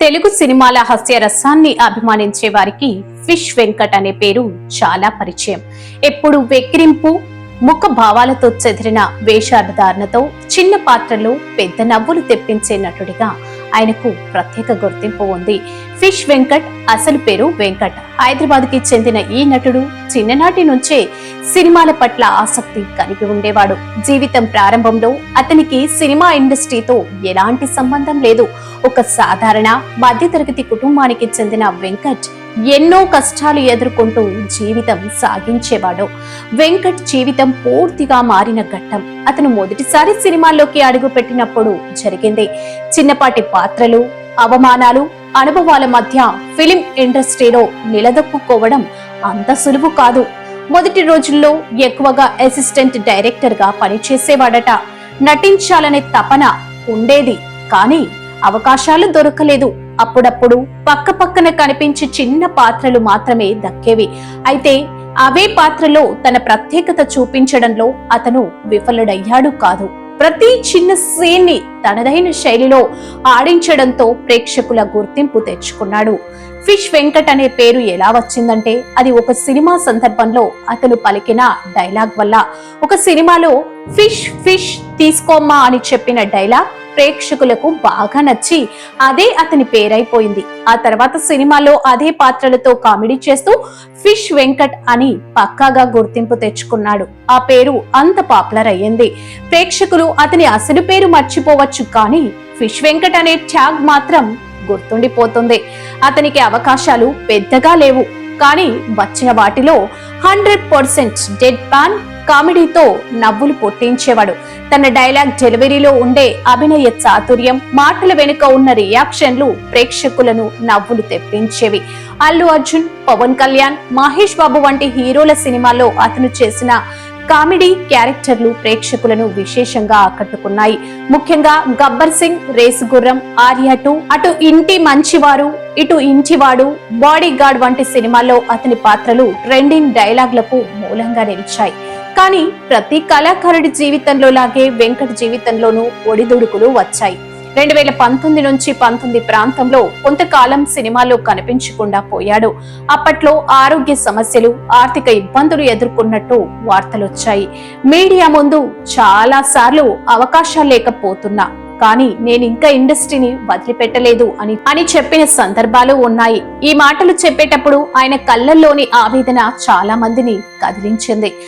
తెలుగు సినిమాల హాస్య రసాన్ని అభిమానించే వారికి ఫిష్ వెంకట్ అనే పేరు చాలా పరిచయం. ఎప్పుడు వెక్కిరింపు ముఖ భావాలతో చెదిరిన వేషధారణతో చిన్న పాత్రలో పెద్ద నవ్వులు తెప్పించే నటుడిగా ఆయనకు ప్రత్యేక గుర్తింపు ఉంది. ఫిష్ వెంకట్ అసలు పేరు వెంకట్. హైదరాబాద్ కి చెందిన ఈ నటుడు చిన్ననాటి నుంచే సినిమాల పట్ల ఆసక్తి కలిగి ఉండేవాడు. జీవితం ప్రారంభంలో అతనికి సినిమా ఇండస్ట్రీతో ఎలాంటి సంబంధం లేదు. ఒక సాధారణ మధ్యతరగతి కుటుంబానికి చెందిన వెంకట్ ఎన్నో కష్టాలు ఎదుర్కొంటూ జీవితం సాగించేవాడు. వెంకట్ జీవితం పూర్తిగా మారిన ఘట్టం అతను మొదటిసారి సినిమాల్లోకి అడుగు పెట్టినప్పుడు జరిగింది. చిన్నపాటి పాత్రలు, అవమానాలు, అనుభవాల మధ్య ఫిలిం ఇండస్ట్రీలో నిలదొక్కుకోవడం అంత సులువు కాదు. మొదటి రోజుల్లో ఎక్కువగా అసిస్టెంట్ డైరెక్టర్ గా పనిచేసేవాడట. నటించాలనే తపన ఉండేది, కానీ అవకాశాలు దొరకలేదు. అప్పుడప్పుడు పక్క పక్కన కనిపించే చిన్న పాత్రలు మాత్రమే దక్కేవి. అయితే అవే పాత్రలో తన ప్రత్యేకత చూపించడంలో అతను విఫలుడయ్యాడు కాదు. ప్రతి చిన్న సీన్ ని తనదైన శైలిలో ఆడించడంతో ప్రేక్షకుల గుర్తింపు తెచ్చుకున్నాడు. ఫిష్ వెంకట్ అనే పేరు ఎలా వచ్చిందంటే అది ఒక సినిమా సందర్భంలో అతను పలికిన డైలాగ్ వల్ల. ఒక సినిమాలో ఫిష్ ఫిష్ తీసుకోమ్మా అని చెప్పిన డైలాగ్ ప్రేక్షకులకు బాగా నచ్చి అదే అతని పేరైపోయింది. ఆ తర్వాత సినిమాలో అదే పాత్రలతో కామెడీ చేస్తూ ఫిష్ వెంకట్ అని పక్కాగా గుర్తింపు తెచ్చుకున్నాడు. ఆ పేరు అంత పాపులర్ అయ్యింది. ప్రేక్షకులు అతని అసలు పేరు మర్చిపోవచ్చు, కానీ ఫిష్ వెంకట్ అనే ట్యాగ్ మాత్రం గుర్తుండిపోతుంది. అతనికి అవకాశాలు పెద్దగా లేవు, కానీ వచ్చిన వాటిలో 100% డెడ్ పాన్ కామెడీతో నవ్వులు పుట్టించేవాడు. తన డైలాగ్ డెలివరీలో ఉండే అభినయ చాతుర్యం, మాటల వెనుక ఉన్న రియాక్షన్లు ప్రేక్షకులను నవ్వులు తెప్పించేవి. అల్లు అర్జున్, పవన్ కళ్యాణ్, మహేష్ బాబు వంటి హీరోల సినిమాల్లో అతను చేసిన కామెడీ క్యారెక్టర్లు ప్రేక్షకులను విశేషంగా ఆకట్టుకున్నాయి. ముఖ్యంగా గబ్బర్ సింగ్, రేసు గుర్రం, ఆర్య 2, అటు ఇంటి మంచివారు ఇటు ఇంటివాడు, బాడీ గార్డ్ వంటి సినిమాల్లో అతని పాత్రలు ట్రెండింగ్ డైలాగ్లకు మూలంగా నిలిచాయి. కానీ ప్రతి కళాకారుడి జీవితంలో లాగే వెంకట్ జీవితంలోనూ ఒడిదుడుకులు వచ్చాయి. 2019 నుంచి 19 ప్రాంతంలో కొంతకాలం సినిమాలో కనిపించకుండా పోయాడు. అప్పట్లో ఆరోగ్య సమస్యలు, ఆర్థిక ఇబ్బందులు ఎదుర్కొన్నట్టు వార్తలొచ్చాయి. మీడియా ముందు చాలా సార్లు అవకాశాలు లేకపోతున్నా కానీ నేను ఇంకా ఇండస్ట్రీని వదిలిపెట్టలేదు అని చెప్పిన సందర్భాలు ఉన్నాయి. ఈ మాటలు చెప్పేటప్పుడు ఆయన కళ్ళల్లోని ఆవేదన చాలా మందిని కదిలించింది.